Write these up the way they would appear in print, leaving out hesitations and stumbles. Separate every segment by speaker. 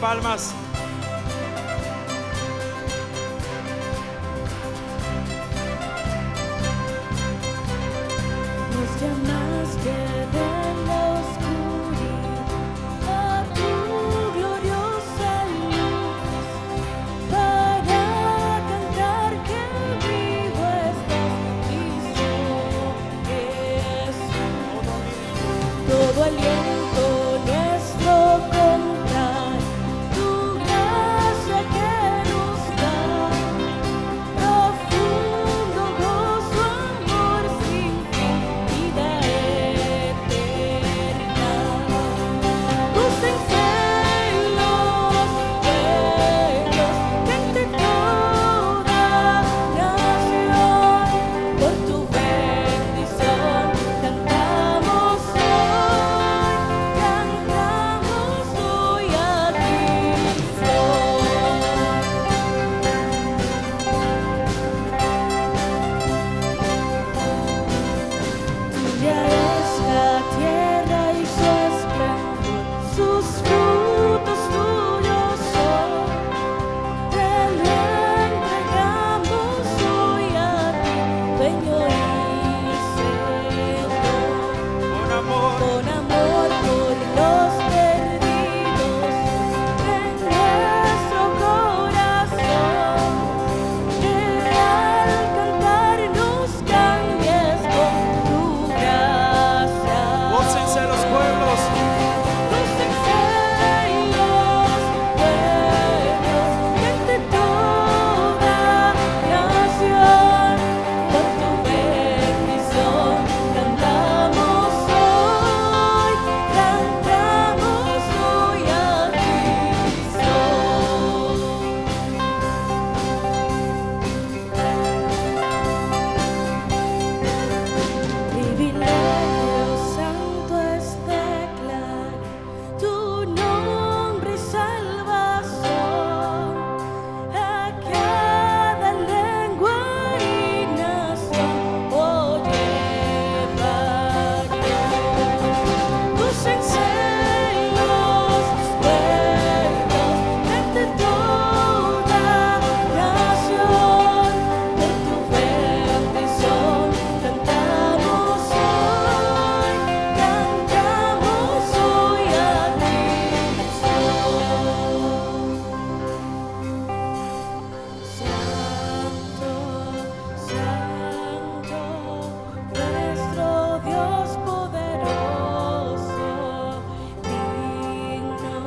Speaker 1: palmas.
Speaker 2: Nos llamaste de la oscuridad a tu gloriosa luz, para cantar que vivo estás y soy Jesús. Todo aliento nuestro contar tu gracia que nos da, profundo gozo, amor sin fin, vida eterna. Gócense los pueblos, gente toda nación, por tu bendición cantamos hoy a Cristo. Tuya es la tierra y su esplendor, sus frutos tuyos son. Te lo entregamos hoy a ti, dueño y Señor.
Speaker 1: Con amor,
Speaker 2: Con amor por los perdidos en nuestro corazón, que al cantar nos cambies con tu gracia.
Speaker 1: gócense los pueblos.
Speaker 2: Gócense los pueblos, gente toda nación, por tu bendición cantamos hoy a Cristo. Privilegio santo es declarar tu nombre y salvación a cada lengua y nación. Oye, gócense los pueblos, gente toda nación, por tu bendición cantamos hoy a Cristo. Santo, santo, nuestro Dios poderoso, digno,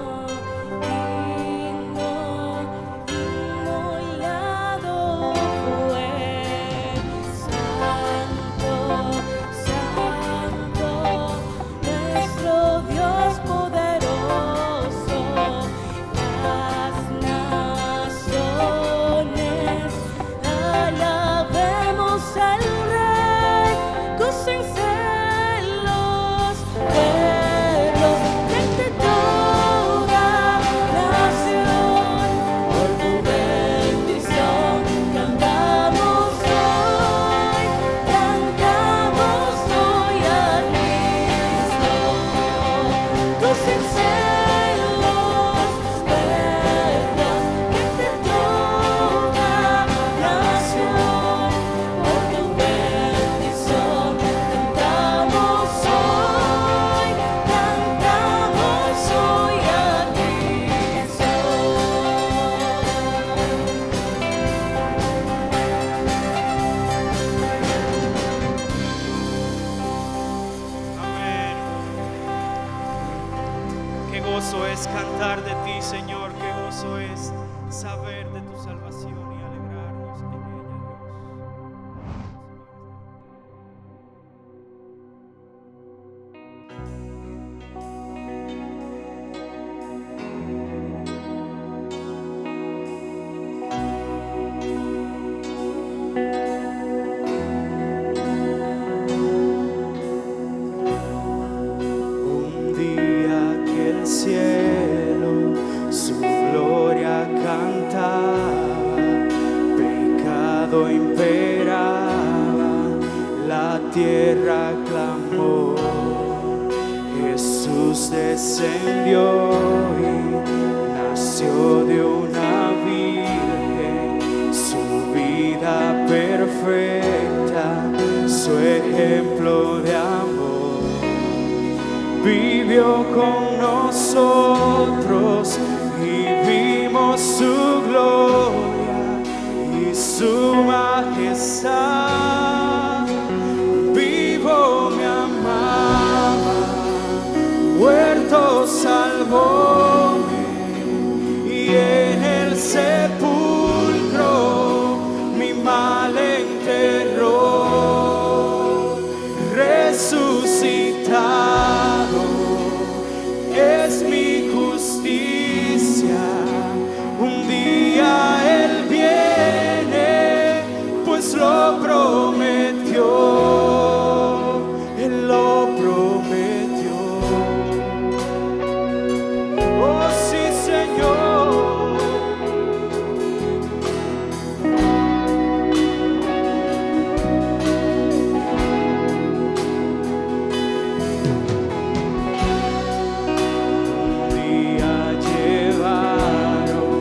Speaker 2: inmolado fue. Santo, santo, nuestro Dios poderoso, las naciones alabemos al Rey. Gócense los pueblos, gente toda nación, por tu bendición cantamos hoy a Cristo. Gócense los pueblos, gente toda nación, por tu bendición cantamos hoy a Cristo.
Speaker 1: Amén. Qué gozo es cantar de ti, Señor. Qué gozo es saber de tu salvación y alegrarnos en ella,
Speaker 3: Un día que el cielo su gloria cantaba, pecado imperaba, la tierra clamó, Jesús descendió y nació nació de una virgen, su vida perfecta, su ejemplo de amor, vivió con nosotros y vimos su gloria y su majestad. Vivo me amaba, muerto salvóme, y en el sepulcro mi mal enterró. Resucitado es mi justicia, un día Él viene, pues lo prometió, Él lo prometió. Oh sí, Señor. Un día llevaron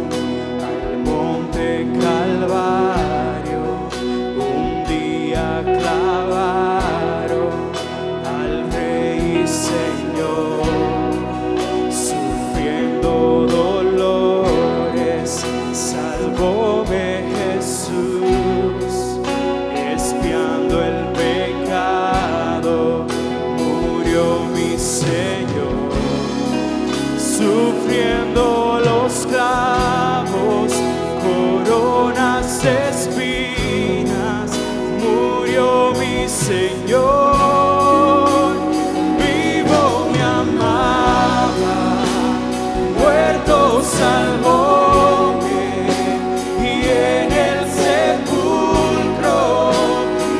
Speaker 3: al monte Calvario, un día clavaron al Rey y Señor, sufriendo dolores, salvóme Jesús, expiando el pecado, murió mi Señor, sufriendo los clavos, coronas de espinas, murió mi Señor. Vivo me amaba, muerto salvóme, y en el sepulcro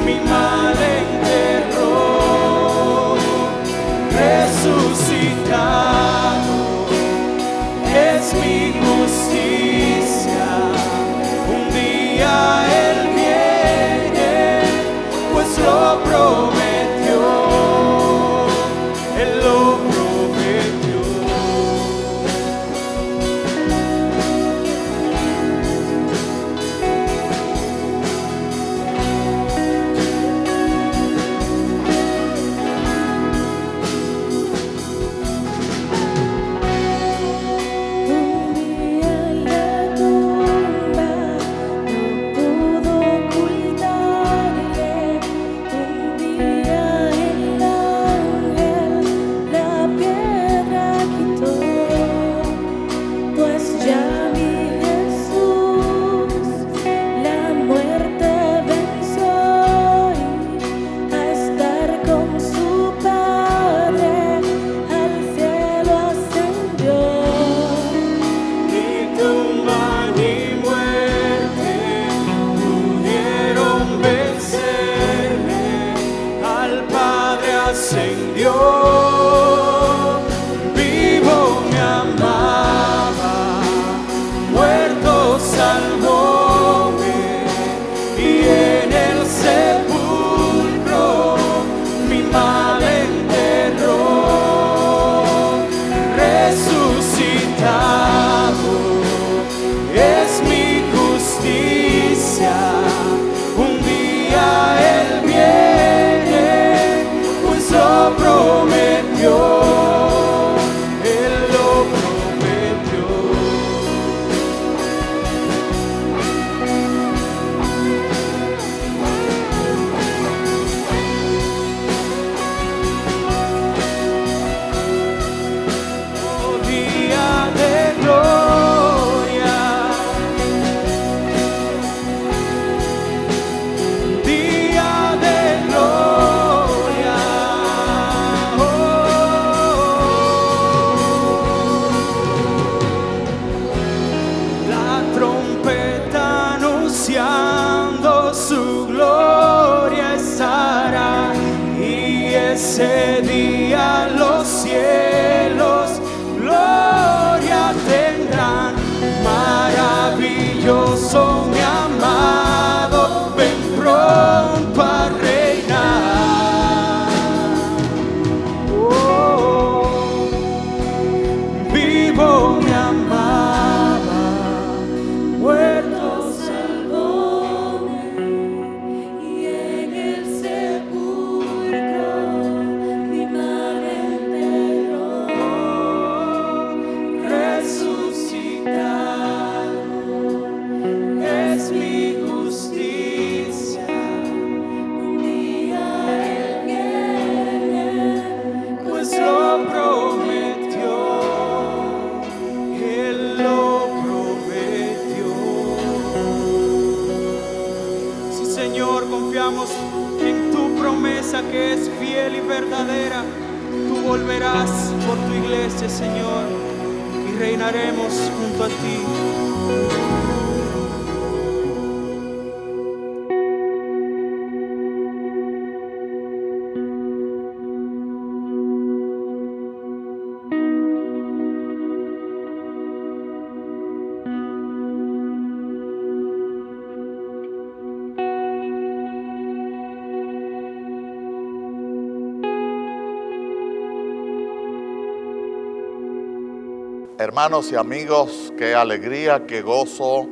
Speaker 3: mi mal enterró. Resucitado es mi justicia, un día Él viene, pues lo prometió, Él lo prometió.
Speaker 2: Un día la tumba no pudo ocultarle, un día el ángel la piedra quitó, pues ya mi Jesús la muerte venció y a estar con su Padre al cielo ascendió.
Speaker 3: Ni tumba ni muerte pudieron vencerme, al Padre ascendió. Vivo me amaba, muerto salvóme, y en el sepulcro mi mal enterró. Resucitado es mi justicia, un día Él viene, pues lo prometió, Él lo prometió. Oh, día de gloria, día de gloria. La trompeta anunciando su gloria estará, y ese día los cielos gloria tendrán. Maravilloso mi amado, ven pronto a reinar. Oh, vivo mi amado,
Speaker 1: Señor, confiamos en tu promesa que es fiel y verdadera. Tú volverás por tu iglesia, Señor, y reinaremos junto a ti.
Speaker 4: Hermanos y amigos, qué alegría, qué gozo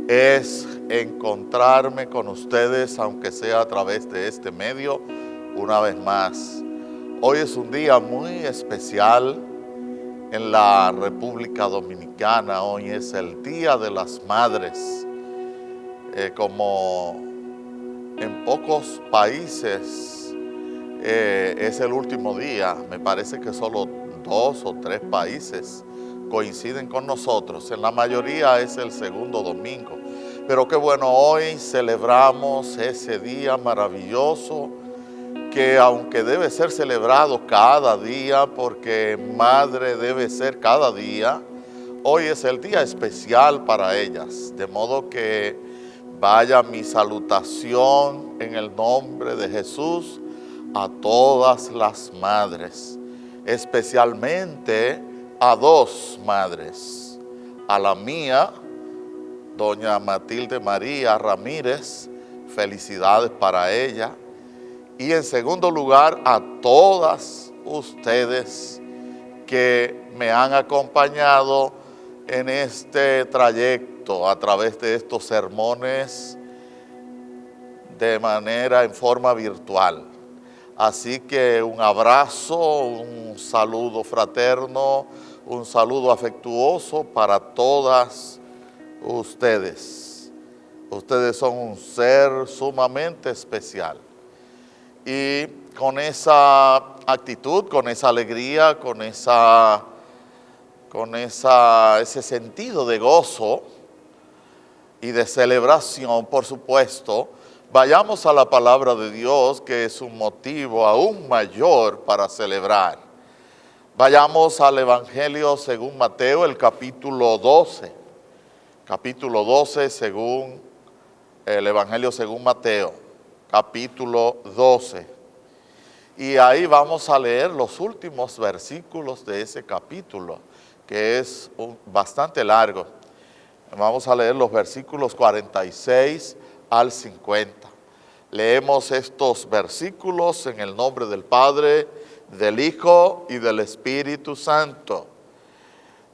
Speaker 4: es encontrarme con ustedes, aunque sea a través de este medio, una vez más. Hoy es un día muy especial en la República Dominicana. Hoy es el Día de las Madres. Como en pocos países es el último día, me parece que solo 2 o 3 países coinciden con nosotros. En la mayoría es el segundo domingo. Pero qué bueno, hoy celebramos ese día maravilloso que, aunque debe ser celebrado cada día, porque madre debe ser cada día, hoy es el día especial para ellas. De modo que vaya mi salutación en el nombre de Jesús a todas las madres, especialmente a 2 madres, a la mía, doña Matilde María Ramírez, felicidades para ella, y en segundo lugar a todas ustedes que me han acompañado en este trayecto a través de estos sermones en forma virtual. Así que un abrazo, un saludo fraterno, un saludo afectuoso para todas ustedes. Ustedes son un ser sumamente especial. Y con esa actitud, con esa alegría, con ese sentido de gozo y de celebración, por supuesto, vayamos a la palabra de Dios, que es un motivo aún mayor para celebrar. Vayamos al Evangelio según Mateo, el capítulo 12. Capítulo 12 según el Evangelio según Mateo, capítulo 12. Y ahí vamos a leer los últimos versículos de ese capítulo, que es bastante largo. Vamos a leer los versículos 46 al 50. Leemos estos versículos en el nombre del Padre, del Hijo y del Espíritu Santo.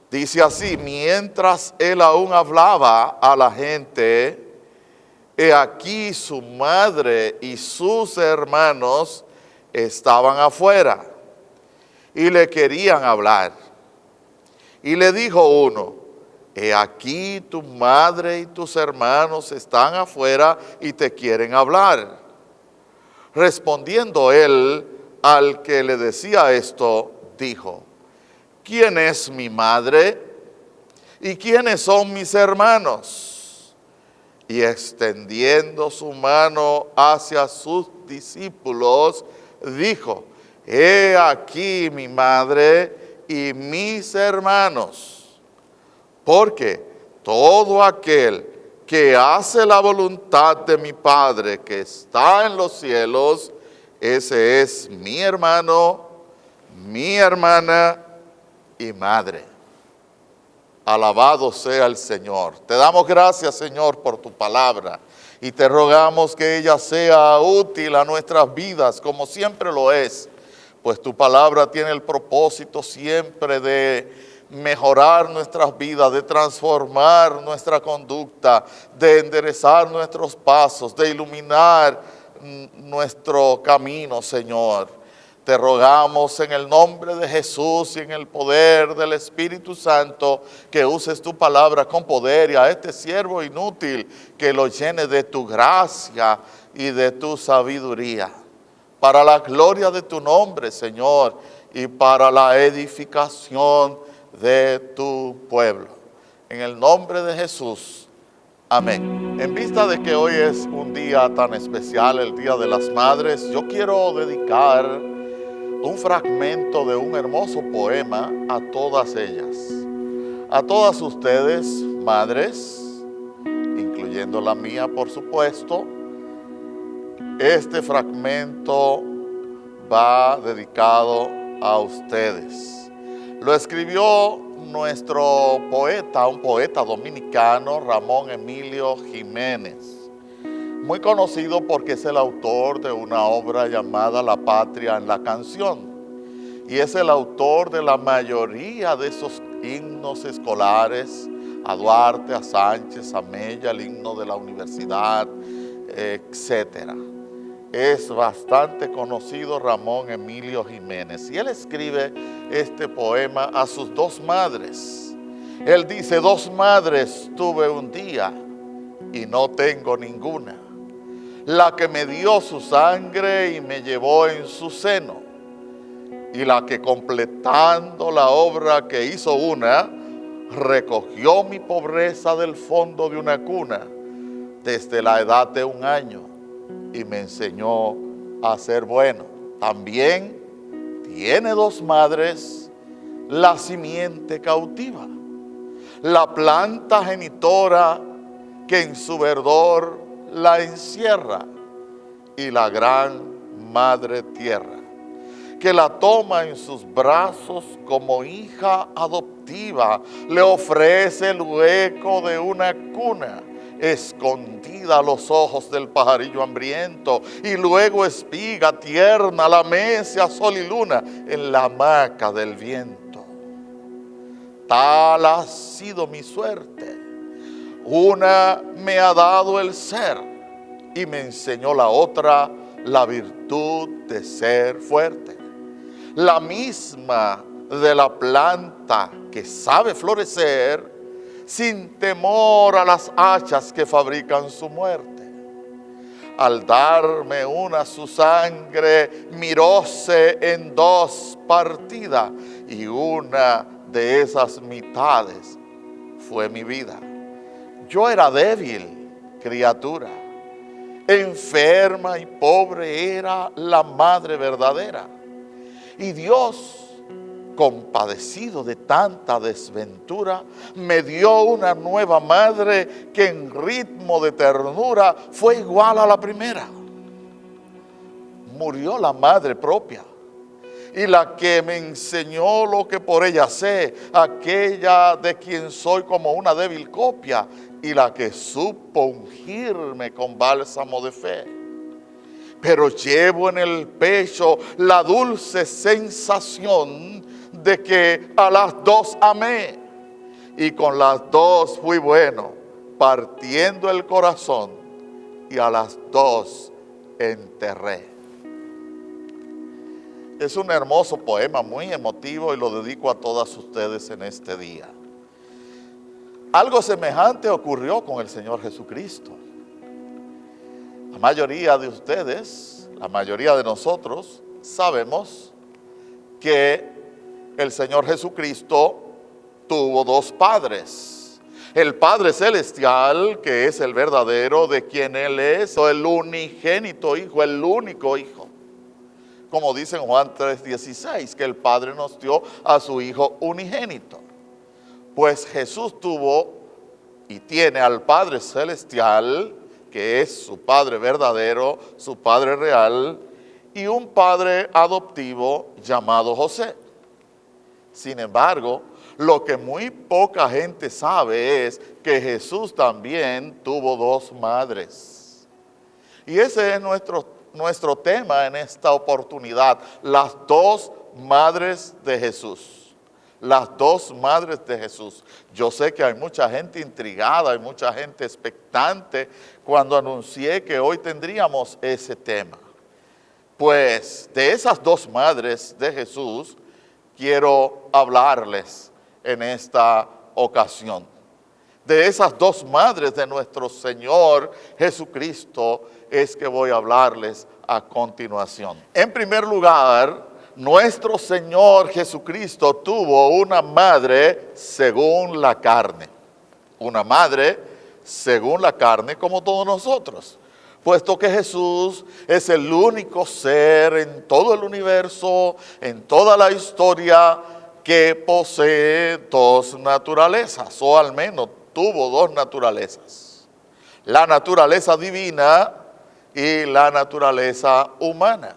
Speaker 4: Dice así: mientras él aún hablaba a la gente, he aquí su madre y sus hermanos estaban afuera y le querían hablar. Y le dijo uno: he aquí tu madre y tus hermanos están afuera y te quieren hablar. Respondiendo él al que le decía esto, dijo: ¿quién es mi madre y quiénes son mis hermanos? Y extendiendo su mano hacia sus discípulos, dijo: he aquí mi madre y mis hermanos, porque todo aquel que hace la voluntad de mi Padre que está en los cielos, ese es mi hermano, mi hermana y madre. Alabado sea el Señor. Te damos gracias, Señor, por tu palabra, y te rogamos que ella sea útil a nuestras vidas, como siempre lo es, pues tu palabra tiene el propósito siempre de mejorar nuestras vidas, de transformar nuestra conducta, de enderezar nuestros pasos, de iluminar nuestro camino, Señor. Te rogamos en el nombre de Jesús y en el poder del Espíritu Santo que uses tu palabra con poder, y a este siervo inútil que lo llene de tu gracia y de tu sabiduría, para la gloria de tu nombre, Señor, y para la edificación de tu pueblo. En el nombre de Jesús. Amén. En vista de que hoy es un día tan especial, el Día de las Madres, yo quiero dedicar un fragmento de un hermoso poema a todas ellas. A todas ustedes, madres, incluyendo la mía, por supuesto. Este fragmento va dedicado a ustedes. Lo escribió nuestro poeta, un poeta dominicano, Ramón Emilio Jiménez, muy conocido porque es el autor de una obra llamada La Patria en la Canción, y es el autor de la mayoría de esos himnos escolares, a Duarte, a Sánchez, a Mella, el himno de la universidad, etcétera. Es bastante conocido Ramón Emilio Jiménez, y él escribe este poema a sus dos madres. Él dice: dos madres tuve un día y no tengo ninguna, la que me dio su sangre y me llevó en su seno, y la que completando la obra que hizo una, recogió mi pobreza del fondo de una cuna desde la edad de 1 año y me enseñó a ser bueno. También tiene dos madres la simiente cautiva, la planta genitora que en su verdor la encierra, y la gran madre tierra que la toma en sus brazos como hija adoptiva, le ofrece el hueco de una cuna, escondida a los ojos del pajarillo hambriento, y luego espiga tierna la mece a sol y luna en la hamaca del viento. Tal ha sido mi suerte. Una me ha dado el ser y me enseñó la otra la virtud de ser fuerte. La misma de la planta que sabe florecer sin temor a las hachas que fabrican su muerte. Al darme una su sangre, miróse en dos partida, y una de esas mitades fue mi vida. Yo era débil criatura, enferma y pobre era la madre verdadera. Y Dios, compadecido de tanta desventura, me dio una nueva madre que en ritmo de ternura fue igual a la primera. Murió la madre propia, y la que me enseñó lo que por ella sé, aquella de quien soy como una débil copia, y la que supo ungirme con bálsamo de fe. Pero llevo en el pecho la dulce sensación de que a las dos amé, y con las dos fui bueno, partiendo el corazón, y a las dos enterré. Es un hermoso poema, muy emotivo, y lo dedico a todas ustedes en este día. Algo semejante ocurrió con el Señor Jesucristo. La mayoría de ustedes, la mayoría de nosotros, sabemos que el Señor Jesucristo tuvo dos padres. El Padre Celestial, que es el verdadero, de quien Él es el unigénito Hijo, el único Hijo. Como dice en Juan 3:16, que el Padre nos dio a su Hijo unigénito. Pues Jesús tuvo y tiene al Padre Celestial, que es su Padre verdadero, su Padre real, y un Padre adoptivo llamado José. Sin embargo, lo que muy poca gente sabe es que Jesús también tuvo dos madres. Y ese es nuestro tema en esta oportunidad, las dos madres de Jesús. Las dos madres de Jesús. Yo sé que hay mucha gente intrigada, hay mucha gente expectante cuando anuncié que hoy tendríamos ese tema. Pues de esas dos madres de Jesús quiero hablarles en esta ocasión. De esas dos madres de nuestro Señor Jesucristo es que voy a hablarles a continuación. En primer lugar, nuestro Señor Jesucristo tuvo una madre según la carne. Una madre según la carne como todos nosotros, puesto que Jesús es el único ser en todo el universo, en toda la historia, que posee dos naturalezas, o al menos tuvo dos naturalezas: la naturaleza divina y la naturaleza humana.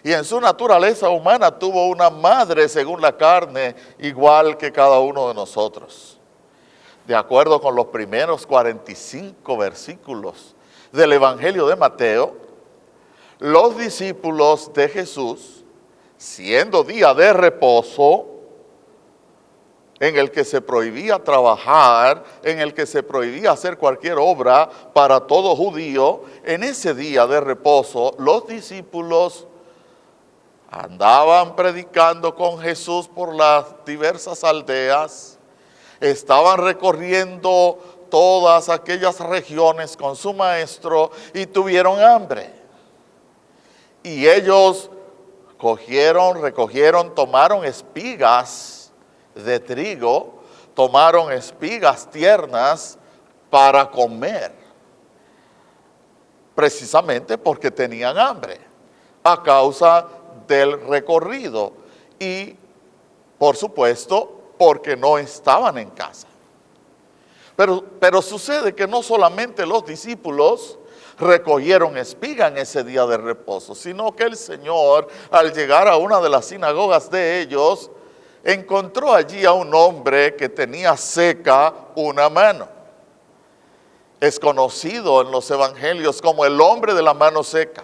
Speaker 4: Y en su naturaleza humana tuvo una madre según la carne, igual que cada uno de nosotros. De acuerdo con los primeros 45 versículos del Evangelio de Mateo, los discípulos de Jesús, siendo día de reposo, en el que se prohibía trabajar, en el que se prohibía hacer cualquier obra para todo judío, en ese día de reposo, los discípulos andaban predicando con Jesús por las diversas aldeas, estaban recorriendo todas aquellas regiones con su maestro y tuvieron hambre. Y ellos recogieron, tomaron espigas de trigo, tomaron espigas tiernas para comer, precisamente porque tenían hambre, a causa del recorrido y, por supuesto, porque no estaban en casa. Pero sucede que no solamente los discípulos recogieron espiga en ese día de reposo, sino que el Señor, al llegar a una de las sinagogas de ellos, encontró allí a un hombre que tenía seca una mano. Es conocido en los evangelios como el hombre de la mano seca.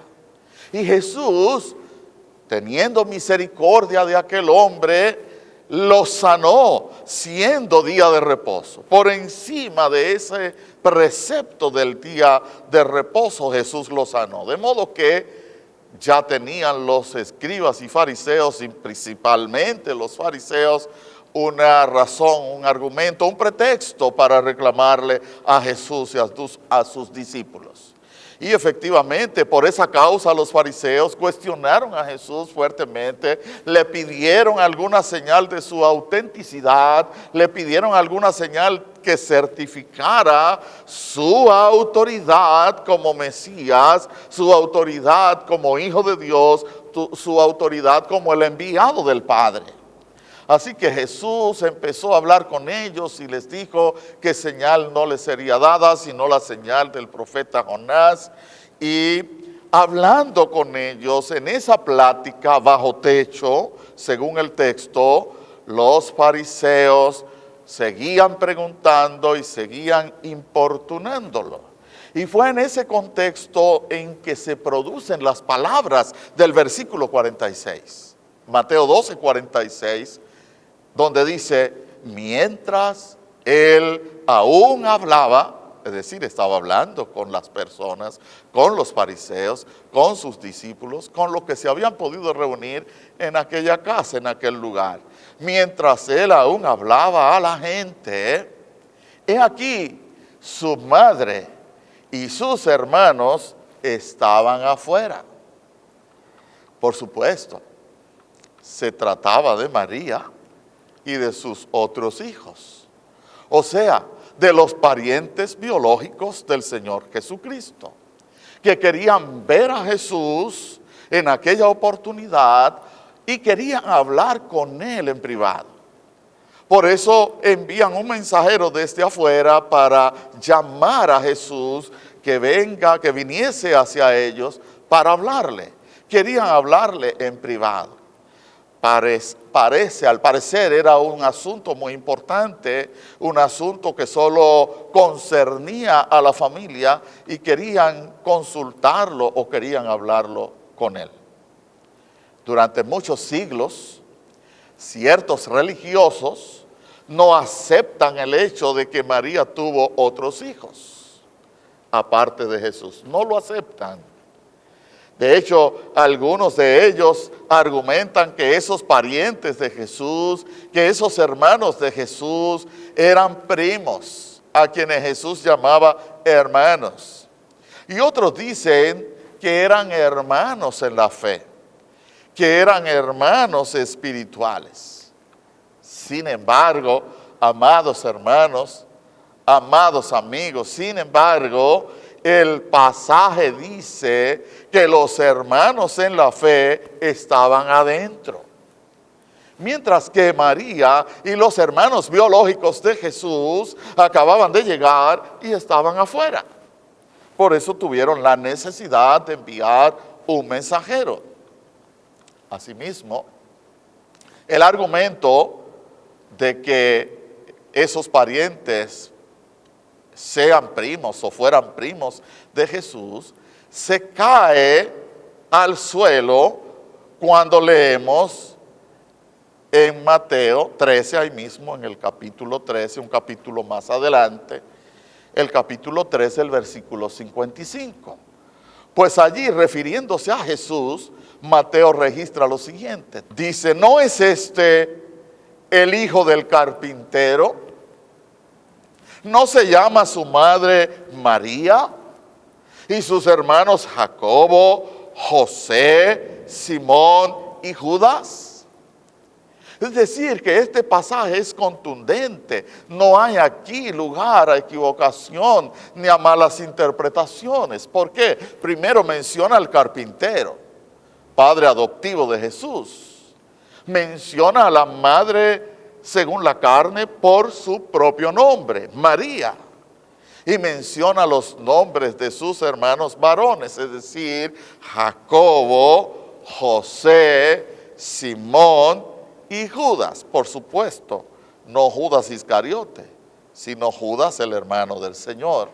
Speaker 4: Y Jesús, teniendo misericordia de aquel hombre, lo sanó siendo día de reposo. Por encima de ese precepto del día de reposo, Jesús lo sanó. De modo que ya tenían los escribas y fariseos, y principalmente los fariseos, una razón, un argumento, un pretexto para reclamarle a Jesús y a sus discípulos. Y efectivamente, por esa causa los fariseos cuestionaron a Jesús fuertemente, le pidieron alguna señal de su autenticidad, le pidieron alguna señal que certificara su autoridad como Mesías, su autoridad como Hijo de Dios, su autoridad como el enviado del Padre. Así que Jesús empezó a hablar con ellos y les dijo que señal no les sería dada, sino la señal del profeta Jonás. Y hablando con ellos en esa plática bajo techo, según el texto, los fariseos seguían preguntando y seguían importunándolo. Y fue en ese contexto en que se producen las palabras del versículo 46. Mateo 12, 46. Donde dice, mientras él aún hablaba, es decir, estaba hablando con las personas, con los fariseos, con sus discípulos, con los que se habían podido reunir en aquella casa, en aquel lugar. Mientras él aún hablaba a la gente, he aquí su madre y sus hermanos estaban afuera. Por supuesto, se trataba de María y de sus otros hijos, o sea, de los parientes biológicos del Señor Jesucristo, que querían ver a Jesús en aquella oportunidad y querían hablar con él en privado. Por eso envían un mensajero desde afuera para llamar a Jesús que venga, que viniese hacia ellos para hablarle. Querían hablarle en privado. Al parecer era un asunto muy importante, un asunto que solo concernía a la familia y querían consultarlo o querían hablarlo con él. Durante muchos siglos, ciertos religiosos no aceptan el hecho de que María tuvo otros hijos, aparte de Jesús, no lo aceptan. De hecho, algunos de ellos argumentan que esos parientes de Jesús, que esos hermanos de Jesús eran primos, a quienes Jesús llamaba hermanos. Y otros dicen que eran hermanos en la fe, que eran hermanos espirituales. Sin embargo, amados hermanos, amados amigos. Sin embargo, el pasaje dice que los hermanos en la fe estaban adentro, mientras que María y los hermanos biológicos de Jesús acababan de llegar y estaban afuera. Por eso tuvieron la necesidad de enviar un mensajero. Asimismo, el argumento de que esos parientes sean primos o fueran primos de Jesús, se cae al suelo cuando leemos en Mateo 13, ahí mismo en el capítulo 13, un capítulo más adelante, el capítulo 13, el versículo 55. Pues allí, refiriéndose a Jesús, Mateo registra lo siguiente. Dice, ¿no es este el hijo del carpintero? ¿No se llama su madre María? ¿Y sus hermanos Jacobo, José, Simón y Judas? Es decir, que este pasaje es contundente. No hay aquí lugar a equivocación ni a malas interpretaciones. ¿Por qué? Primero menciona al carpintero, padre adoptivo de Jesús. Menciona a la madre según la carne por su propio nombre, María. Y menciona los nombres de sus hermanos varones, es decir, Jacobo, José, Simón y Judas. Por supuesto, no Judas Iscariote, sino Judas, el hermano del Señor.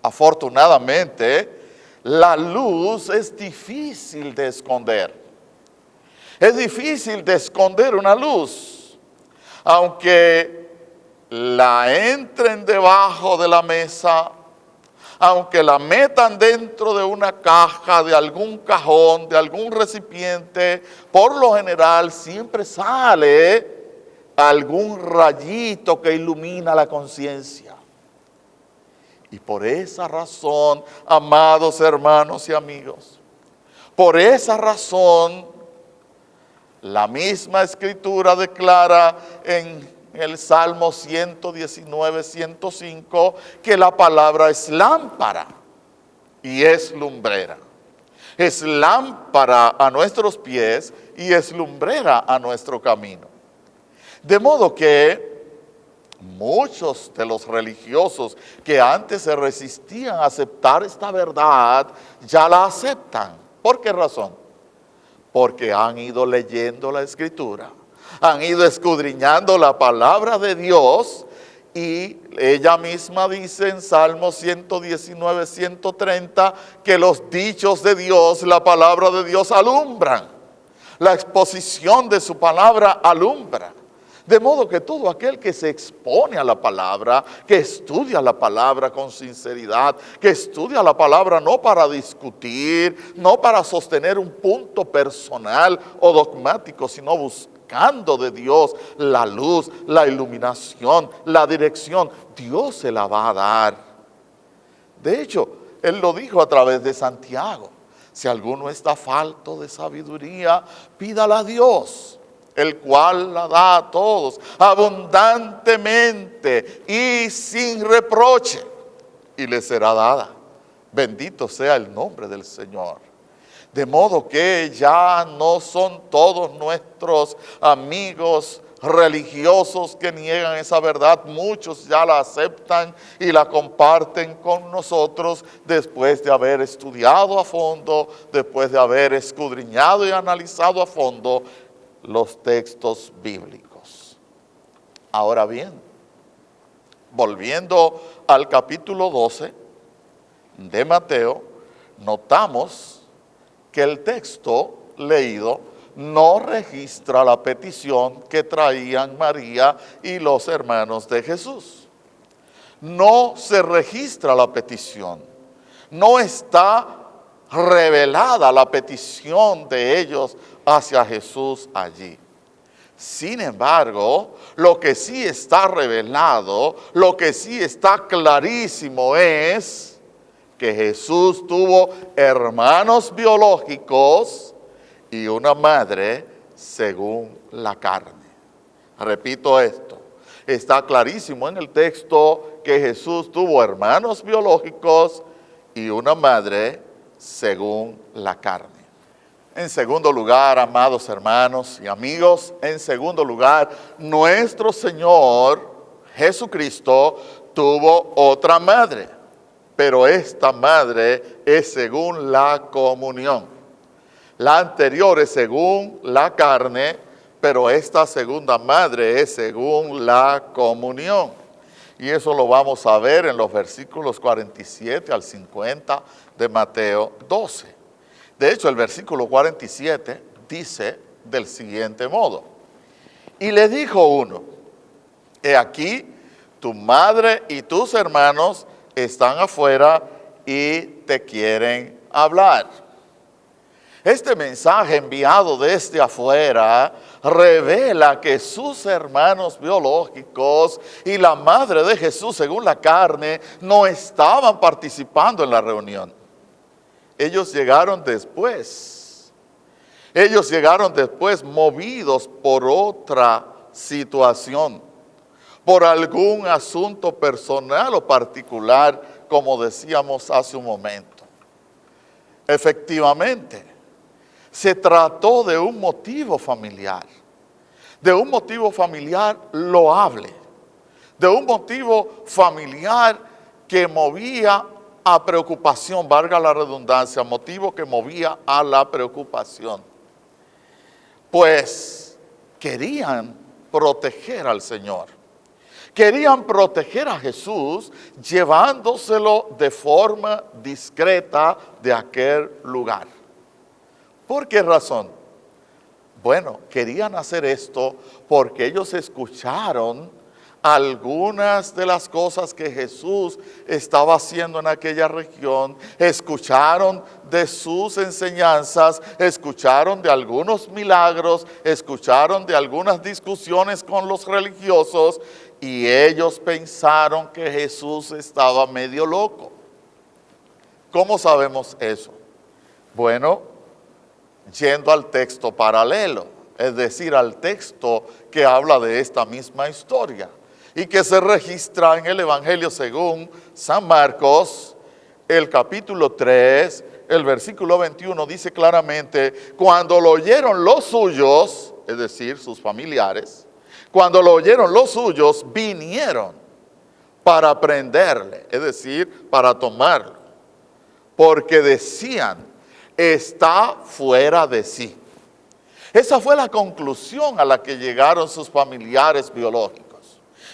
Speaker 4: Afortunadamente, la luz es difícil de esconder. Es difícil de esconder una luz, aunque la entren debajo de la mesa, aunque la metan dentro de una caja, de algún cajón, de algún recipiente, por lo general siempre sale algún rayito que ilumina la conciencia. Y por esa razón, amados hermanos y amigos, por esa razón, la misma Escritura declara en el Salmo 119, 105, que la palabra es lámpara y es lumbrera. Es lámpara a nuestros pies y es lumbrera a nuestro camino. De modo que muchos de los religiosos que antes se resistían a aceptar esta verdad, ya la aceptan. ¿Por qué razón? Porque han ido leyendo la Escritura, han ido escudriñando la palabra de Dios, y ella misma dice en Salmo 119, 130, que los dichos de Dios, la palabra de Dios alumbran. La exposición de su palabra alumbra. De modo que todo aquel que se expone a la palabra, que estudia la palabra con sinceridad, que estudia la palabra no para discutir, no para sostener un punto personal o dogmático, sino buscando de Dios la luz, la iluminación, la dirección, Dios se la va a dar. De hecho, Él lo dijo a través de Santiago: si alguno está falto de sabiduría, pídala a Dios, el cual la da a todos abundantemente y sin reproche, y le será dada. Bendito sea el nombre del Señor. De modo que ya no son todos nuestros amigos religiosos que niegan esa verdad. Muchos ya la aceptan y la comparten con nosotros después de haber estudiado a fondo, después de haber escudriñado y analizado a fondo los textos bíblicos. Ahora bien, volviendo al capítulo 12 de Mateo, notamos que el texto leído no registra la petición que traían María y los hermanos de Jesús. No se registra la petición, no está revelada la petición de ellos hacia Jesús allí. Sin embargo, lo que sí está revelado, lo que sí está clarísimo es que Jesús tuvo hermanos biológicos y una madre según la carne. Repito esto: Está clarísimo en el texto que Jesús tuvo hermanos biológicos y una madre según la carne. En segundo lugar, amados hermanos y amigos, en segundo lugar, nuestro Señor Jesucristo tuvo otra madre, pero esta madre es según la comunión. La anterior es según la carne, pero esta segunda madre es según la comunión. Y eso lo vamos a ver en los versículos 47 al 50 de Mateo 12. De hecho, el versículo 47 dice del siguiente modo: y le dijo uno, he aquí, tu madre y tus hermanos están afuera y te quieren hablar. Este mensaje enviado desde afuera revela que sus hermanos biológicos y la madre de Jesús según la carne no estaban participando en la reunión. Ellos llegaron después. Ellos llegaron después movidos por otra situación, por algún asunto personal o particular, como decíamos hace un momento. Efectivamente, se trató de un motivo familiar loable, de un motivo familiar que movía a preocupación, valga la redundancia, motivo que movía a la preocupación. Pues querían proteger al Señor. Querían proteger a Jesús llevándoselo de forma discreta de aquel lugar. ¿Por qué razón? Bueno, querían hacer esto porque ellos escucharon algunas de las cosas que Jesús estaba haciendo en aquella región, escucharon de sus enseñanzas, escucharon de algunos milagros, escucharon de algunas discusiones con los religiosos y ellos pensaron que Jesús estaba medio loco. ¿Cómo sabemos eso? Bueno, yendo al texto paralelo, es decir, al texto que habla de esta misma historia y que se registra en el Evangelio según San Marcos, el capítulo 3, el versículo 21 dice claramente: cuando lo oyeron los suyos, es decir, sus familiares, cuando lo oyeron los suyos, vinieron para prenderle, es decir, para tomarlo, porque decían, está fuera de sí. Esa fue la conclusión a la que llegaron sus familiares biológicos.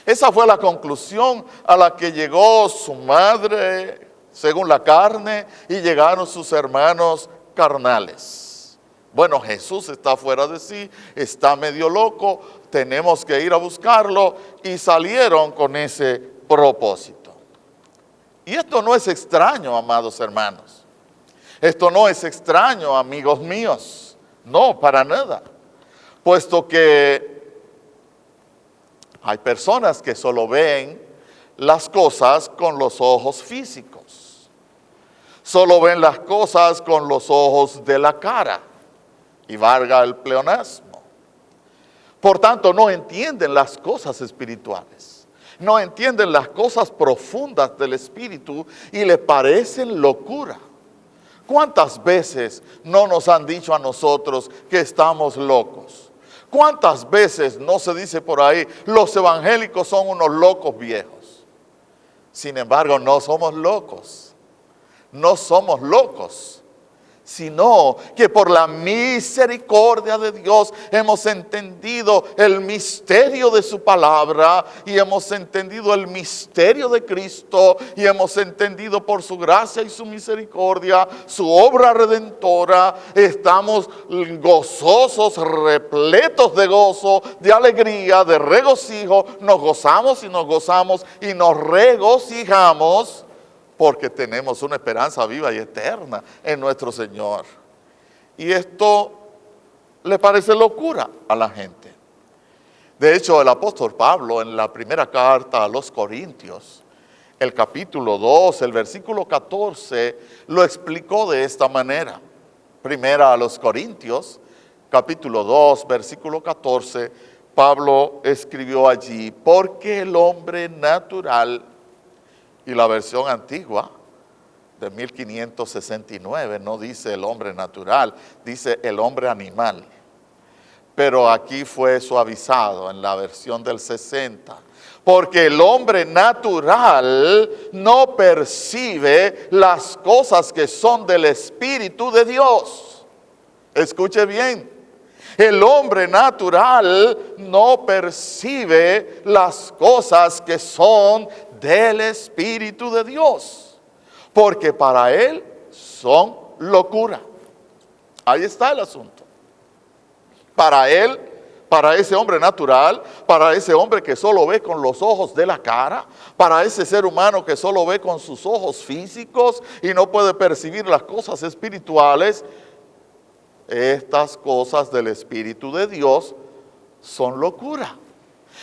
Speaker 4: Esa fue la conclusión a la que llegó su madre, según la carne, y llegaron sus hermanos carnales. Bueno, Jesús está fuera de sí, está medio loco, tenemos que ir a buscarlo, y salieron con ese propósito. Y esto no es extraño, amados hermanos. Esto no es extraño, amigos míos. No, para nada. Puesto que hay personas que solo ven las cosas con los ojos físicos. Solo ven las cosas con los ojos de la cara. Y valga el pleonasmo. Por tanto, no entienden las cosas espirituales. No entienden las cosas profundas del espíritu y les parecen locura. ¿Cuántas veces no nos han dicho a nosotros que estamos locos? ¿Cuántas veces no se dice por ahí, los evangélicos son unos locos viejos? Sin embargo, no somos locos. No somos locos. Sino que por la misericordia de Dios hemos entendido el misterio de su palabra y hemos entendido el misterio de Cristo y hemos entendido por su gracia y su misericordia su obra redentora. Estamos gozosos, repletos de gozo, de alegría, de regocijo. Nos gozamos y nos regocijamos porque tenemos una esperanza viva y eterna en nuestro Señor. Y esto le parece locura a la gente. De hecho, el apóstol Pablo en la primera carta a los Corintios, el capítulo 2, el versículo 14, lo explicó de esta manera. Primera a los Corintios, capítulo 2, versículo 14, Pablo escribió allí, porque el hombre natural, y la versión antigua de 1569 no dice el hombre natural, dice el hombre animal. Pero aquí fue suavizado en la versión del 60. Porque el hombre natural no percibe las cosas que son del Espíritu de Dios. Escuche bien. El hombre natural no percibe las cosas que son del Espíritu de Dios, porque para él son locura. Ahí está el asunto. Para él, para ese hombre natural, para ese hombre que solo ve con los ojos de la cara, para ese ser humano que solo ve con sus ojos físicos y no puede percibir las cosas espirituales, estas cosas del Espíritu de Dios son locura.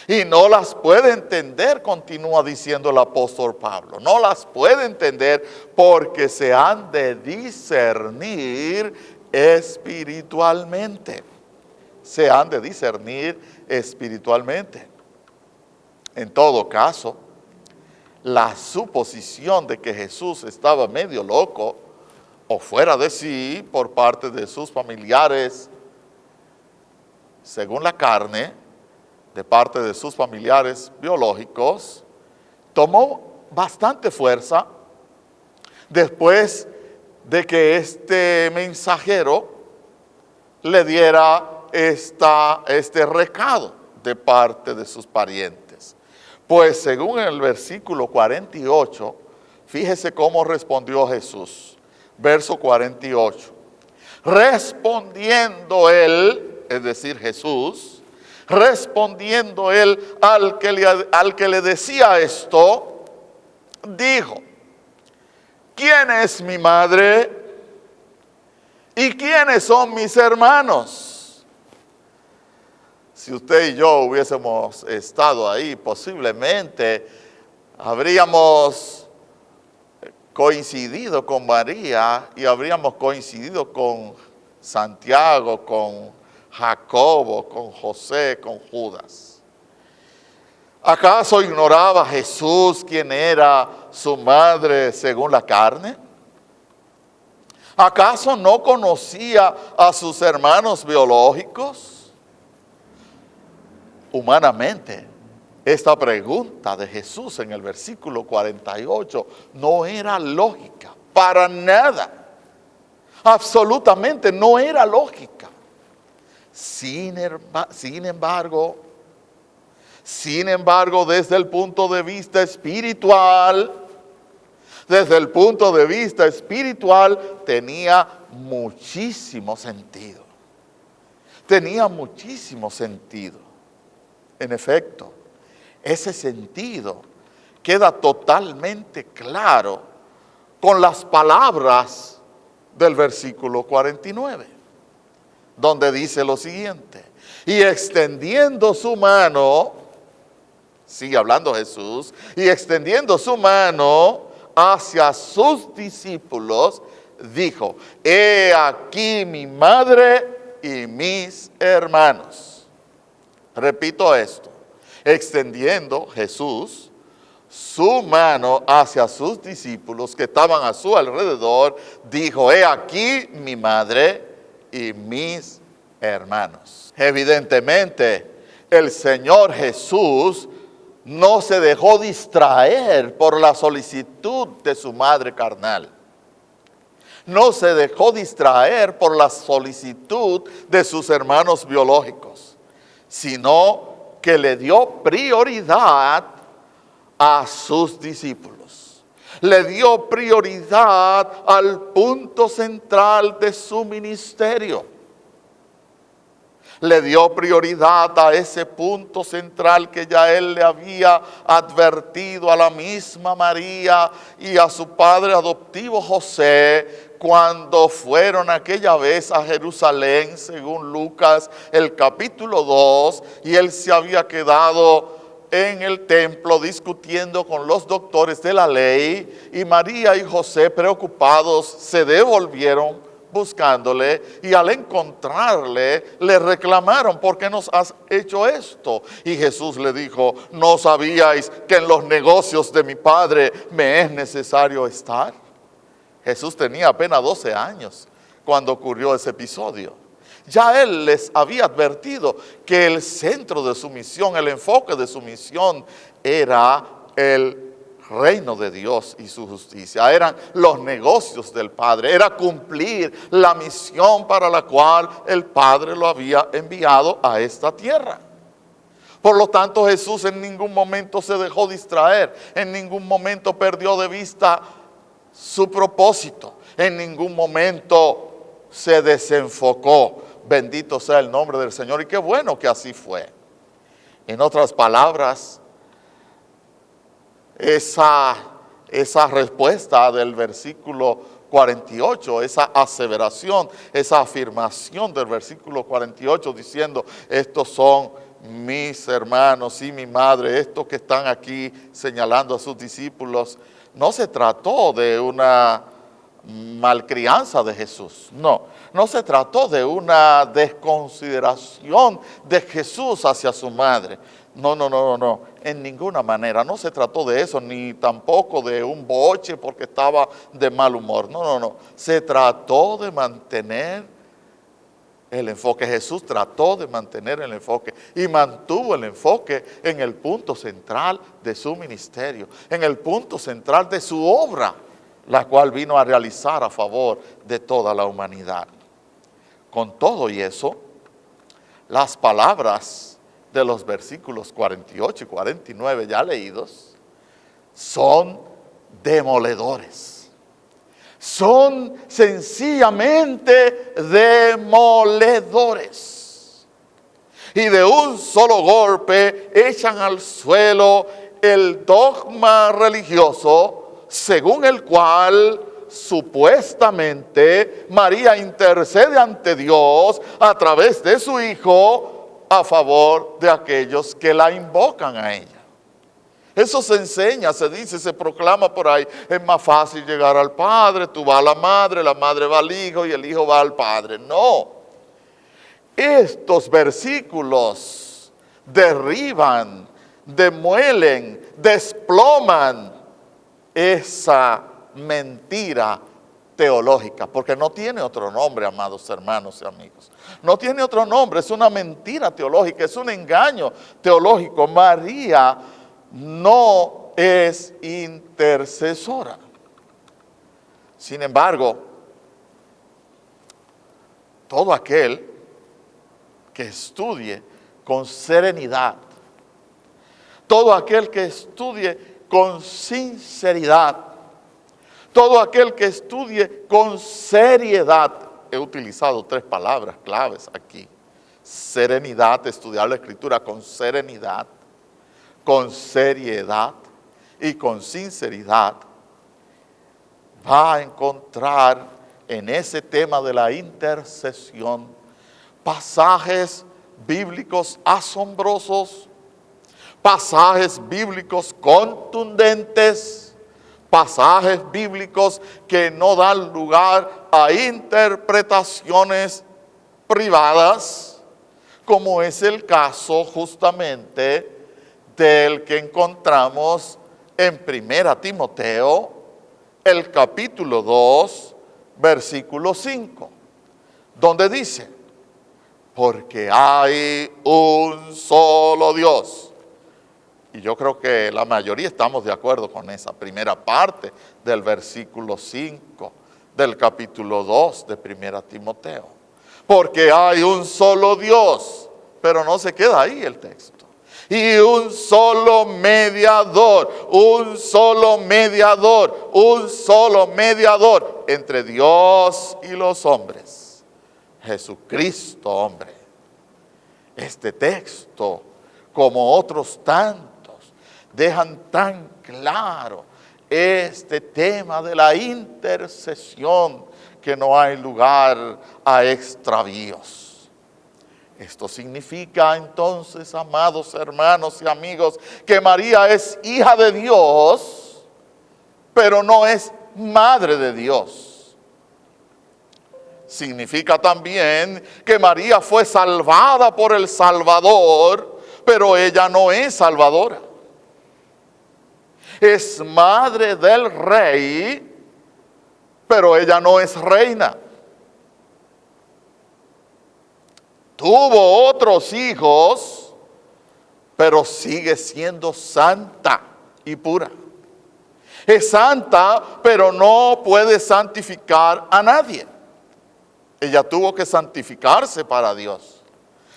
Speaker 4: Y no las puede entender, continúa diciendo el apóstol Pablo. No las puede entender porque se han de discernir espiritualmente. Se han de discernir espiritualmente. En todo caso, la suposición de que Jesús estaba medio loco o fuera de sí por parte de sus familiares, según la carne, de parte de sus familiares biológicos, tomó bastante fuerza después de que este mensajero le diera este recado de parte de sus parientes. Pues según el versículo 48, fíjese cómo respondió Jesús. Verso 48. Respondiendo él, es decir, Jesús, respondiendo él al que le decía esto, dijo: ¿quién es mi madre y quiénes son mis hermanos? Si usted y yo hubiésemos estado ahí, posiblemente habríamos coincidido con María y habríamos coincidido con Santiago, con Jacobo, con José, con Judas. ¿Acaso ignoraba Jesús quién era su madre según la carne? ¿Acaso no conocía a sus hermanos biológicos? Humanamente, esta pregunta de Jesús en el versículo 48 no era lógica, para nada. Absolutamente no era lógica. Sin embargo, desde el punto de vista espiritual, tenía muchísimo sentido. Tenía muchísimo sentido. En efecto, ese sentido queda totalmente claro con las palabras del versículo 49, donde dice lo siguiente: y extendiendo su mano, sigue hablando Jesús, y extendiendo su mano hacia sus discípulos, dijo: he aquí mi madre y mis hermanos. Repito esto: extendiendo Jesús su mano hacia sus discípulos que estaban a su alrededor, dijo: he aquí mi madre y mis hermanos. Evidentemente, el Señor Jesús no se dejó distraer por la solicitud de su madre carnal. No se dejó distraer por la solicitud de sus hermanos biológicos, sino que le dio prioridad a sus discípulos. Le dio prioridad al punto central de su ministerio. Le dio prioridad a ese punto central que ya él le había advertido a la misma María y a su padre adoptivo José cuando fueron aquella vez a Jerusalén, según Lucas el capítulo 2, y él se había quedado en el templo discutiendo con los doctores de la ley, y María y José, preocupados, se devolvieron buscándole, y al encontrarle le reclamaron: ¿por qué nos has hecho esto? Y Jesús le dijo: ¿no sabíais que en los negocios de mi Padre me es necesario estar? Jesús tenía apenas 12 años cuando ocurrió ese episodio. Ya Él les había advertido que el centro de su misión, el enfoque de su misión era el reino de Dios y su justicia. Eran los negocios del Padre, era cumplir la misión para la cual el Padre lo había enviado a esta tierra. Por lo tanto, Jesús en ningún momento se dejó distraer, en ningún momento perdió de vista su propósito, en ningún momento se desenfocó. Bendito sea el nombre del Señor, y qué bueno que así fue. En otras palabras, esa respuesta del versículo 48, esa aseveración, esa afirmación del versículo 48 diciendo: estos son mis hermanos y mi madre, estos que están aquí señalando a sus discípulos, no se trató de una malcrianza de Jesús, no se trató de una desconsideración de Jesús hacia su madre. No, en ninguna manera, no se trató de eso, ni tampoco de un boche porque estaba de mal humor, no, se trató de mantener el enfoque. Jesús trató de mantener el enfoque y mantuvo el enfoque en el punto central de su ministerio, en el punto central de su obra, la cual vino a realizar a favor de toda la humanidad. Con todo y eso, las palabras de los versículos 48 y 49 ya leídos son demoledores. Son sencillamente demoledores. Y de un solo golpe echan al suelo el dogma religioso según el cual supuestamente María intercede ante Dios a través de su Hijo a favor de aquellos que la invocan a ella. Eso se enseña, se dice, se proclama por ahí: es más fácil llegar al Padre, tú vas a la madre va al Hijo y el Hijo va al Padre. No, estos versículos derriban, demuelen, desploman esa mentira teológica, porque no tiene otro nombre, amados hermanos y amigos. No tiene otro nombre, es una mentira teológica, es un engaño teológico. María no es intercesora. Sin embargo, todo aquel que estudie con serenidad, todo aquel que estudie con sinceridad, todo aquel que estudie con seriedad, he utilizado 3 palabras claves aquí: serenidad, estudiar la Escritura con serenidad, con seriedad y con sinceridad, va a encontrar en ese tema de la intercesión pasajes bíblicos asombrosos, pasajes bíblicos contundentes, pasajes bíblicos que no dan lugar a interpretaciones privadas, como es el caso justamente del que encontramos en 1 Timoteo, el capítulo 2, versículo 5, donde dice: porque hay un solo Dios. Y yo creo que la mayoría estamos de acuerdo con esa primera parte del versículo 5 del capítulo 2 de 1 Timoteo. Porque hay un solo Dios, pero no se queda ahí el texto. Y un solo mediador entre Dios y los hombres, Jesucristo hombre. Este texto, como otros tantos, dejan tan claro este tema de la intercesión, que no hay lugar a extravíos. Esto significa entonces, amados hermanos y amigos, que María es hija de Dios, pero no es madre de Dios. significa también que María fue salvada por el Salvador, pero ella no es salvadora. Es madre del rey, pero ella no es reina. Tuvo otros hijos, pero sigue siendo santa y pura. Es santa, pero no puede santificar a nadie. Ella tuvo que santificarse para Dios,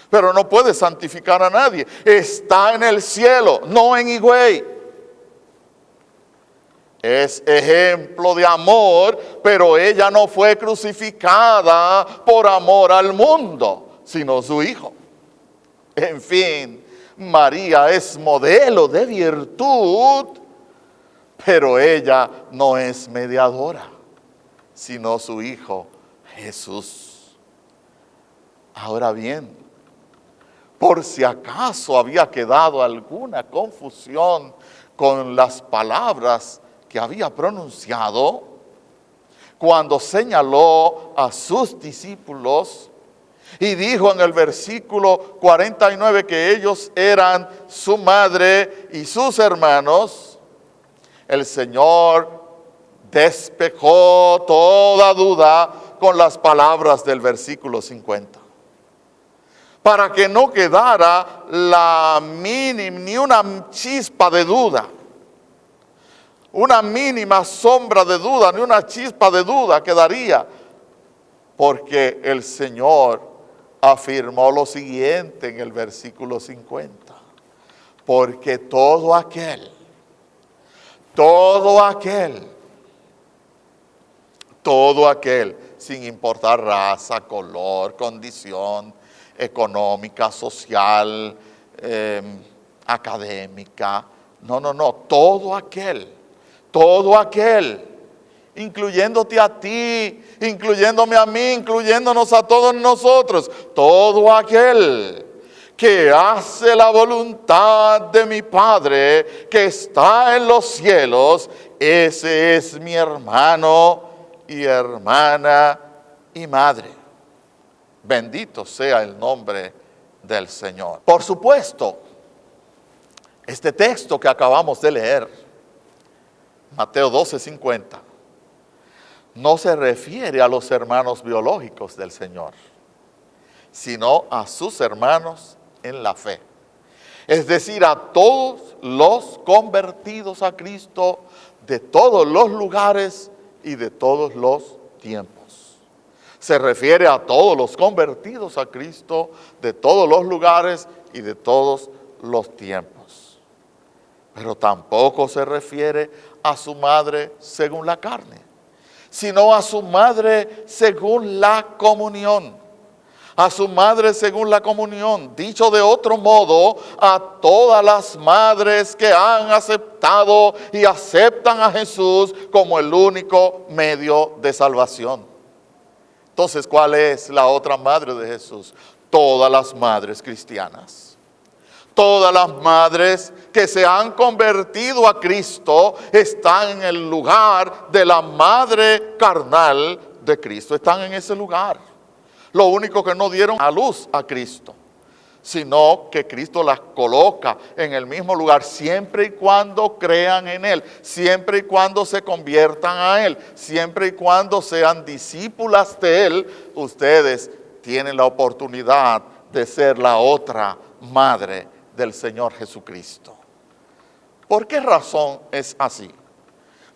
Speaker 4: pero no puede santificar a nadie. Está en el cielo, no en Higüey. Es ejemplo de amor, pero ella no fue crucificada por amor al mundo, sino su Hijo. En fin, María es modelo de virtud, pero ella no es mediadora, sino su Hijo Jesús. Ahora bien, por si acaso había quedado alguna confusión con las palabras que había pronunciado, cuando señaló a sus discípulos y dijo en el versículo 49 que ellos eran su madre y sus hermanos, el Señor despejó toda duda con las palabras del versículo 50. Para que no quedara ni una chispa de duda, una mínima sombra de duda, ni una chispa de duda quedaría, porque el Señor afirmó lo siguiente en el versículo 50, porque todo aquel, sin importar raza, color, condición económica, social, académica, todo aquel, incluyéndote a ti, incluyéndome a mí, incluyéndonos a todos nosotros, todo aquel que hace la voluntad de mi Padre que está en los cielos, ese es mi hermano y hermana y madre. Bendito sea el nombre del Señor. Por supuesto, este texto que acabamos de leer, Mateo 12:50, no se refiere a los hermanos biológicos del Señor, sino a sus hermanos en la fe. Es decir, a todos los convertidos a Cristo de todos los lugares y de todos los tiempos. Se refiere a todos los convertidos a Cristo de todos los lugares y de todos los tiempos. Pero tampoco se refiere a su madre según la carne, sino a su madre según la comunión. A su madre según la comunión. Dicho de otro modo, a todas las madres que han aceptado y aceptan a Jesús como el único medio de salvación. Entonces, ¿cuál es la otra madre de Jesús? Todas las madres cristianas. Todas las madres que se han convertido a Cristo están en el lugar de la madre carnal de Cristo. Están en ese lugar. Lo único que no dieron a luz a Cristo, sino que Cristo las coloca en el mismo lugar siempre y cuando crean en Él, siempre y cuando se conviertan a Él, siempre y cuando sean discípulas de Él. Ustedes tienen la oportunidad de ser la otra madre del Señor Jesucristo. ¿Por qué razón es así?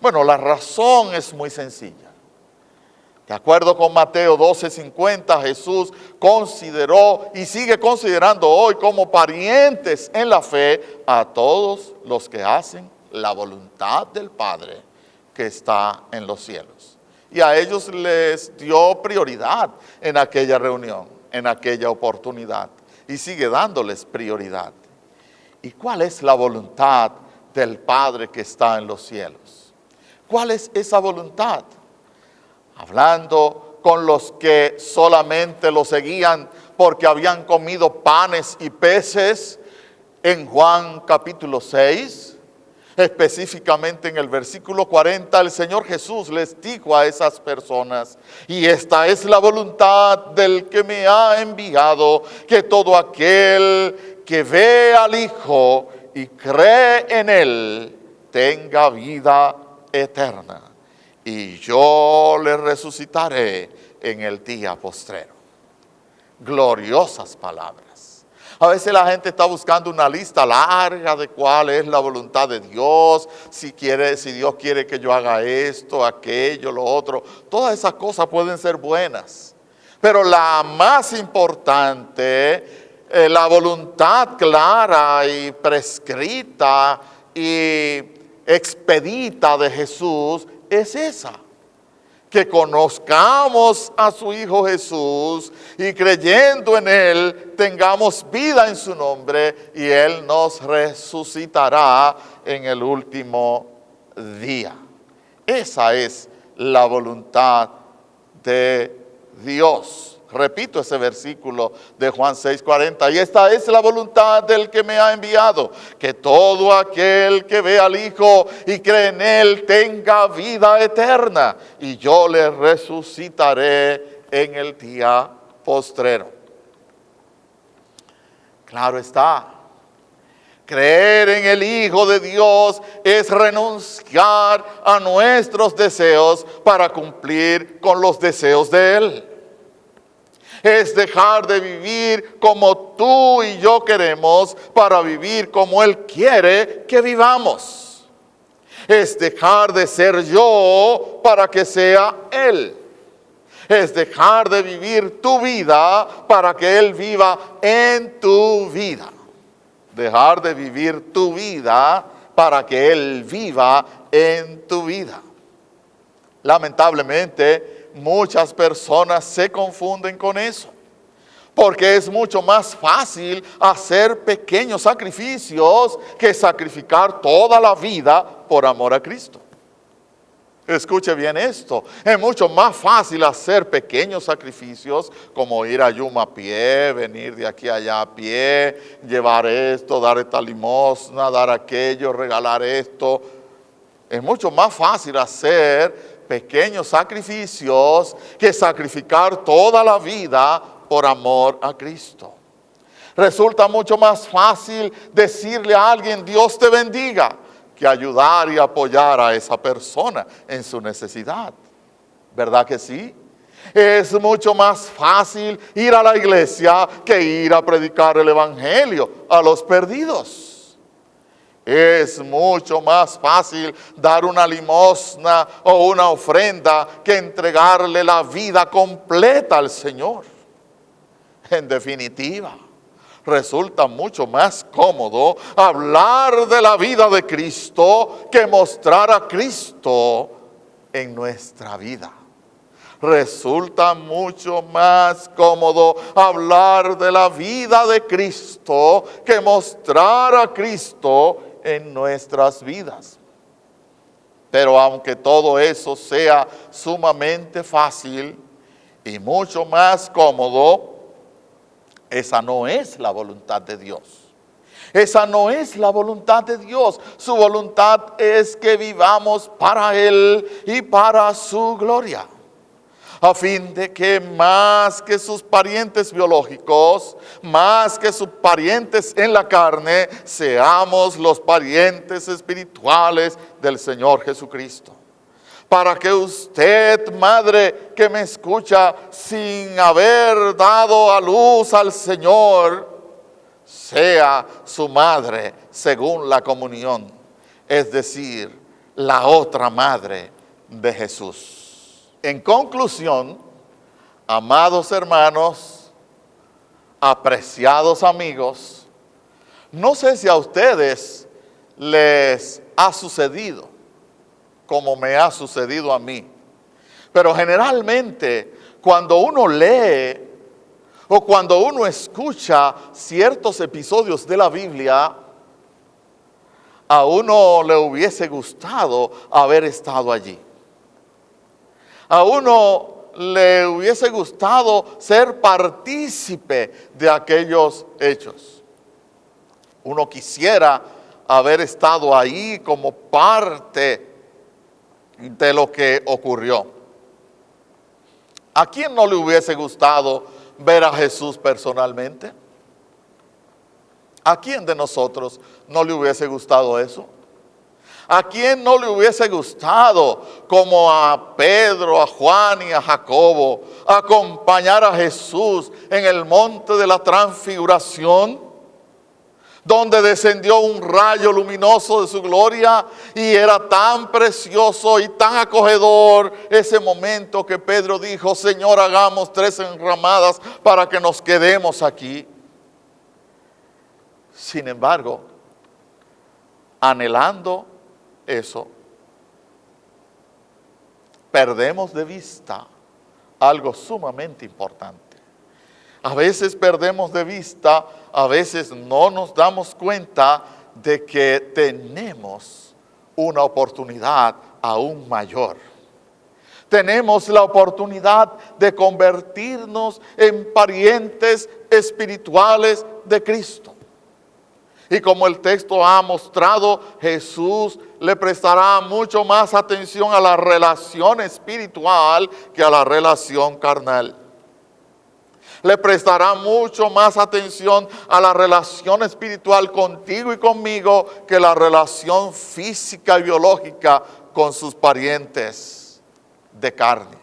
Speaker 4: Bueno, la razón es muy sencilla. De acuerdo con Mateo 12:50, Jesús consideró y sigue considerando hoy como parientes en la fe a todos los que hacen la voluntad del Padre que está en los cielos. Y a ellos les dio prioridad en aquella reunión, en aquella oportunidad, y sigue dándoles prioridad. ¿Y cuál es la voluntad del Padre que está en los cielos? ¿Cuál es esa voluntad? Hablando con los que solamente lo seguían porque habían comido panes y peces en Juan capítulo 6, Específicamente en el versículo 40, el Señor Jesús les dijo a esas personas: y esta es la voluntad del que me ha enviado, que todo aquel que ve al Hijo y cree en Él tenga vida eterna, y yo le resucitaré en el día postrero. Gloriosas palabras. A veces la gente está buscando una lista larga de cuál es la voluntad de Dios, si Dios quiere que yo haga esto, aquello, lo otro. Todas esas cosas pueden ser buenas, pero la más importante, la voluntad clara y prescrita y expedita de Jesús es esa: que conozcamos a su Hijo Jesús y creyendo en Él tengamos vida en su nombre, y Él nos resucitará en el último día. Esa es la voluntad de Dios. Repito ese versículo de Juan 6:40. Y esta es la voluntad del que me ha enviado, que todo aquel que ve al Hijo y cree en Él tenga vida eterna, y yo le resucitaré en el día postrero. Claro está, creer en el Hijo de Dios es renunciar a nuestros deseos para cumplir con los deseos de Él. Es dejar de vivir como tú y yo queremos para vivir como Él quiere que vivamos. Es dejar de ser yo para que sea Él. Es dejar de vivir tu vida para que Él viva en tu vida. Dejar de vivir tu vida para que Él viva en tu vida. Lamentablemente, muchas personas se confunden con eso, porque es mucho más fácil hacer pequeños sacrificios que sacrificar toda la vida por amor a Cristo. Escuche bien esto: es mucho más fácil hacer pequeños sacrificios como ir a Yuma a pie, venir de aquí a allá a pie, llevar esto, dar esta limosna, dar aquello, regalar esto. Es mucho más fácil hacer pequeños sacrificios que sacrificar toda la vida por amor a Cristo. Resulta mucho más fácil decirle a alguien Dios te bendiga que ayudar y apoyar a esa persona en su necesidad. ¿Verdad que sí? Es mucho más fácil ir a la iglesia que ir a predicar el evangelio a los perdidos. Es mucho más fácil dar una limosna o una ofrenda que entregarle la vida completa al Señor. En definitiva, resulta mucho más cómodo hablar de la vida de Cristo que mostrar a Cristo en nuestra vida. Resulta mucho más cómodo hablar de la vida de Cristo que mostrar a Cristo en nuestras vidas. Pero aunque todo eso sea sumamente fácil y mucho más cómodo, esa no es la voluntad de Dios. Esa no es la voluntad de Dios. Su voluntad es que vivamos para Él y para su gloria, a fin de que más que sus parientes biológicos, más que sus parientes en la carne, seamos los parientes espirituales del Señor Jesucristo. Para que usted, madre que me escucha, sin haber dado a luz al Señor, sea su madre según la comunión, es decir, la otra madre de Jesús. En conclusión, amados hermanos, apreciados amigos, no sé si a ustedes les ha sucedido como me ha sucedido a mí, pero generalmente cuando uno lee o cuando uno escucha ciertos episodios de la Biblia, a uno le hubiese gustado haber estado allí. A uno le hubiese gustado ser partícipe de aquellos hechos. Uno quisiera haber estado ahí como parte de lo que ocurrió. ¿A quién no le hubiese gustado ver a Jesús personalmente? ¿A quién de nosotros no le hubiese gustado eso? ¿A quién no le hubiese gustado, como a Pedro, a Juan y a Jacobo, acompañar a Jesús en el monte de la transfiguración, donde descendió un rayo luminoso de su gloria y era tan precioso y tan acogedor ese momento que Pedro dijo: Señor, hagamos 3 enramadas para que nos quedemos aquí? Sin embargo, anhelando eso, perdemos de vista algo sumamente importante. A veces perdemos de vista, a veces no nos damos cuenta de que tenemos una oportunidad aún mayor. Tenemos la oportunidad de convertirnos en parientes espirituales de Cristo. Y como el texto ha mostrado, Jesús le prestará mucho más atención a la relación espiritual que a la relación carnal. Le prestará mucho más atención a la relación espiritual contigo y conmigo que la relación física y biológica con sus parientes de carne.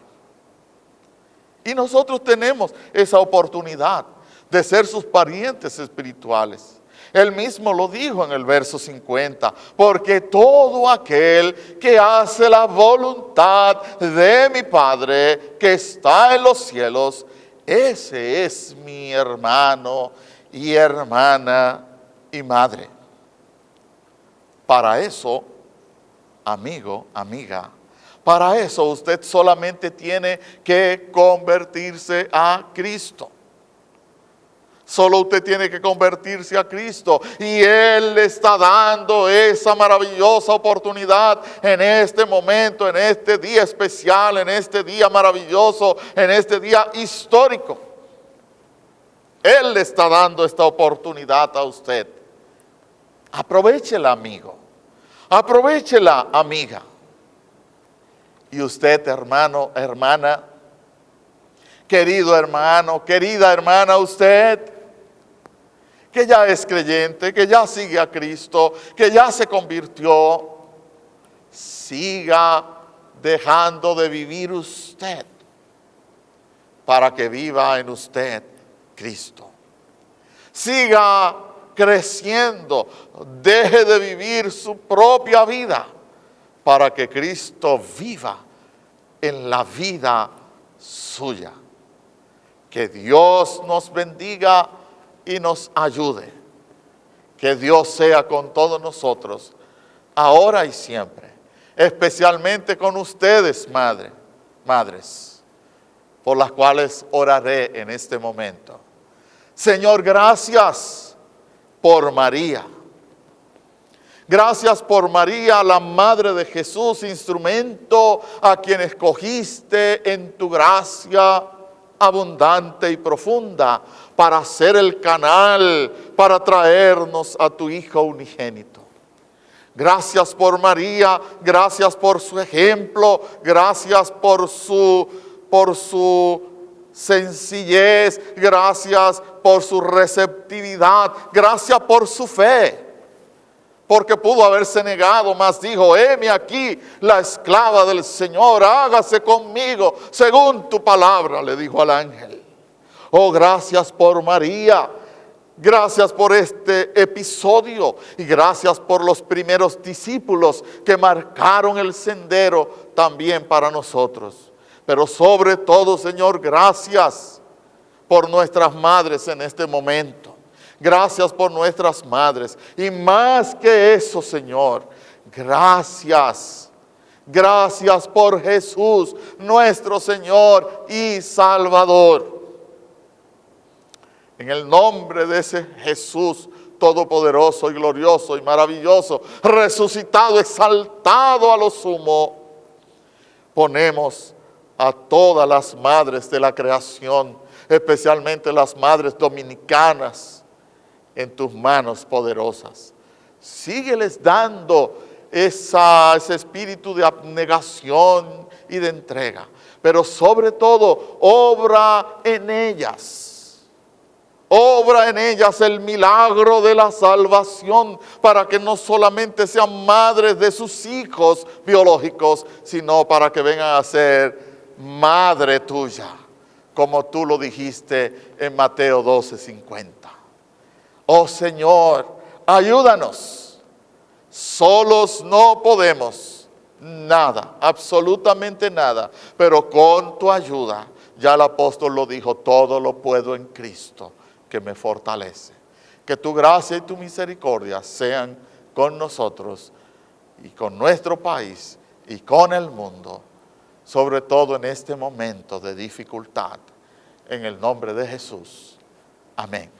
Speaker 4: Y nosotros tenemos esa oportunidad de ser sus parientes espirituales. Él mismo lo dijo en el verso 50, porque todo aquel que hace la voluntad de mi Padre que está en los cielos, ese es mi hermano y hermana y madre. Para eso, amigo, amiga, para eso usted solamente tiene que convertirse a Cristo. Solo usted tiene que convertirse a Cristo y Él le está dando esa maravillosa oportunidad en este momento, en este día especial, en este día maravilloso, en este día histórico. Él le está dando esta oportunidad a usted. Aprovéchela, amigo. Aprovéchela, amiga. Y usted, hermano, hermana, querido hermano, querida hermana, usted que ya es creyente, que ya sigue a Cristo, que ya se convirtió, siga dejando de vivir usted para que viva en usted Cristo. Siga creciendo, deje de vivir su propia vida para que Cristo viva en la vida suya. Que Dios nos bendiga y nos ayude. Que Dios sea con todos nosotros, ahora y siempre. Especialmente con ustedes, madres, por las cuales oraré en este momento. Señor, gracias por María. Gracias por María, la Madre de Jesús, instrumento a quien escogiste en tu gracia abundante y profunda para ser el canal para traernos a tu Hijo unigénito. Gracias por María, gracias por su ejemplo, gracias por su sencillez, gracias por su receptividad, gracias por su fe. Porque pudo haberse negado, mas dijo: heme aquí, la esclava del Señor, hágase conmigo según tu palabra, le dijo al ángel. Oh, gracias por María, gracias por este episodio y gracias por los primeros discípulos que marcaron el sendero también para nosotros. Pero sobre todo, Señor, gracias por nuestras madres en este momento. Gracias por nuestras madres. Y más que eso, Señor, gracias. Gracias por Jesús, nuestro Señor y Salvador. En el nombre de ese Jesús todopoderoso y glorioso y maravilloso, resucitado, exaltado a lo sumo, ponemos a todas las madres de la creación, especialmente las madres dominicanas, en tus manos poderosas. Sígueles dando ese espíritu de abnegación y de entrega. Pero sobre todo, obra en ellas. Obra en ellas el milagro de la salvación para que no solamente sean madres de sus hijos biológicos, sino para que vengan a ser madre tuya, como tú lo dijiste en Mateo 12:50. Oh Señor, ayúdanos. Solos no podemos nada, absolutamente nada, pero con tu ayuda, ya el apóstol lo dijo, todo lo puedo en Cristo que me fortalece. Que tu gracia y tu misericordia sean con nosotros y con nuestro país y con el mundo, sobre todo en este momento de dificultad. En el nombre de Jesús. Amén.